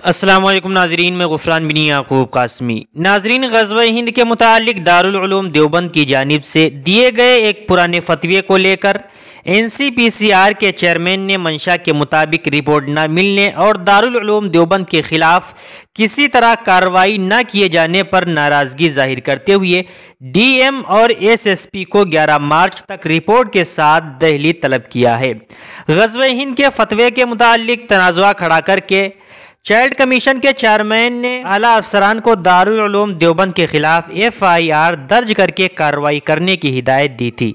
السلام علیکم ناظرین، میں غفران بن یعقوب قاسمی۔ ناظرین، غزوہ ہند کے متعلق دارالعلوم دیوبند کی جانب سے دیے گئے ایک پرانے فتوے کو لے کر NCPCR کے چیئرمین نے منشا کے مطابق رپورٹ نہ ملنے اور دارالعلوم دیوبند کے خلاف کسی طرح کارروائی نہ کیے جانے پر ناراضگی ظاہر کرتے ہوئے DM اور SSP کو 11 مارچ تک رپورٹ کے ساتھ دہلی طلب کیا ہے۔ غزوہ ہند کے فتوے کے متعلق تنازعہ کھڑا کر کے چائلڈ کمیشن کے چیئرمین نے اعلیٰ افسران کو دارالعلوم دیوبند کے خلاف FIR درج کر کے کارروائی کرنے کی ہدایت دی تھی۔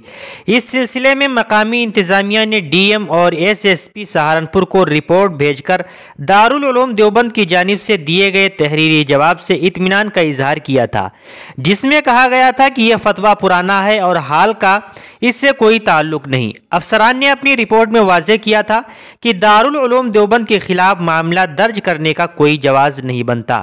اس سلسلے میں مقامی انتظامیہ نے DM اور SSP سہارنپور کو رپورٹ بھیج کر دارالعلوم دیوبند کی جانب سے دیے گئے تحریری جواب سے اطمینان کا اظہار کیا تھا، جس میں کہا گیا تھا کہ یہ فتویٰ پرانا ہے اور حال کا اس سے کوئی تعلق نہیں۔ افسران نے اپنی رپورٹ میں واضح کیا تھا کہ دارالعلوم دیوبند کے خلاف معاملہ درج کرنے کا کوئی جواز نہیں بنتا،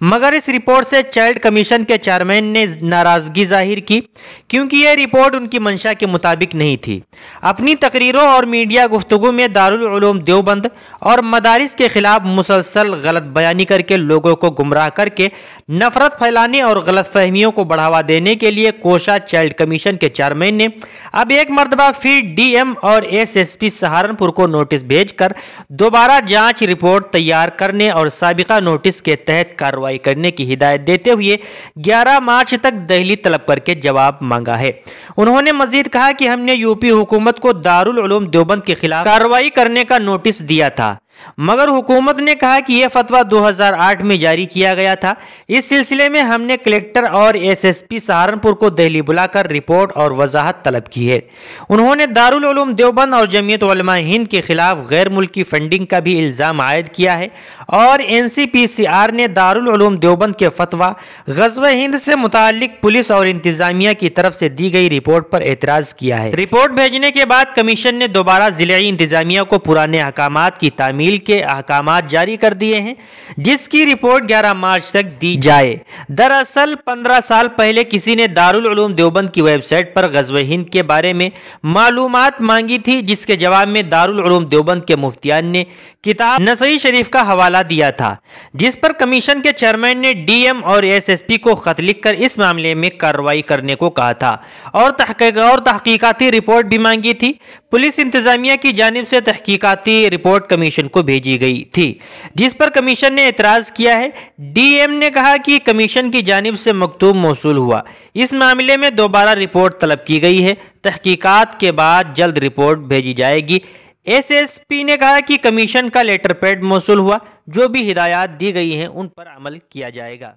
مگر اس رپورٹ سے چائلڈ کمیشن کے چیئرمین نے ناراضگی ظاہر کی کیونکہ یہ رپورٹ ان کی منشا کے مطابق نہیں تھی۔ اپنی تقریروں اور میڈیا گفتگو میں دارالعلوم دیوبند اور مدارس کے خلاف مسلسل غلط بیانی کر کے لوگوں کو گمراہ کر کے نفرت پھیلانے اور غلط فہمیوں کو بڑھاوا دینے کے لیے کوشاں چائلڈ کمیشن کے چیئرمین نے اب ایک مرتبہ پھر DM اور SSP سہارنپور کو نوٹس بھیج کر دوبارہ جانچ رپورٹ تیار کرنے اور سابقہ نوٹس کے تحت کارروائی کرنے کی ہدایت دیتے ہوئے 11 مارچ تک دہلی طلب کر کے جواب مانگا ہے۔ انہوں نے مزید کہا کہ ہم نے UP حکومت کو دارالعلوم دیوبند کے خلاف کارروائی کرنے کا نوٹس دیا تھا، مگر حکومت نے کہا کہ یہ فتویٰ 2008 میں جاری کیا گیا تھا۔ اس سلسلے میں ہم نے کلکٹر اور SSP سہارنپور کو دہلی بلا کر رپورٹ اور وضاحت طلب کی ہے۔ انہوں نے دارالعلوم دیوبند اور جمعیت علماء ہند کے خلاف غیر ملکی فنڈنگ کا بھی الزام عائد کیا ہے اور NCPCR نے دارالعلوم دیوبند کے فتویٰ غزوہ ہند سے متعلق پولیس اور انتظامیہ کی طرف سے دی گئی رپورٹ پر اعتراض کیا ہے۔ رپورٹ بھیجنے کے بعد کمیشن نے دوبارہ ضلعی انتظامیہ کو پرانے احکامات کی تعمیل کے احکامات جاری کر دیے ہیں، جس کی رپورٹ 11 مارچ تک دی جائے۔ دراصل 15 سال پہلے کسی نے دارالعلوم دیوبند کی ویب سائٹ پر غزوہ ہند کے بارے میں معلومات مانگی تھی، جس کے جواب میں دارالعلوم دیوبند کے مفتیان نے کتاب نسائی شریف کا حوالہ دیا تھا، جس پر کمیشن کے چیئرمین نے DM اور SSP کو خط لکھ کر اس معاملے میں کارروائی کرنے کو کہا تھا اور تحقیقاتی رپورٹ بھی مانگی تھی۔ پولیس انتظامیہ کی جانب سے تحقیقاتی رپورٹ کمیشن کو بھیجی گئی تھی، جس پر کمیشن نے اعتراض کیا ہے۔ DM نے کہا کہ کمیشن کی جانب سے مکتوب موصول ہوا، اس معاملے میں دوبارہ رپورٹ طلب کی گئی ہے، تحقیقات کے بعد جلد رپورٹ بھیجی جائے گی۔ SSP نے کہا کہ کمیشن کا لیٹر پیڈ موصول ہوا، جو بھی ہدایات دی گئی ہیں ان پر عمل کیا جائے گا۔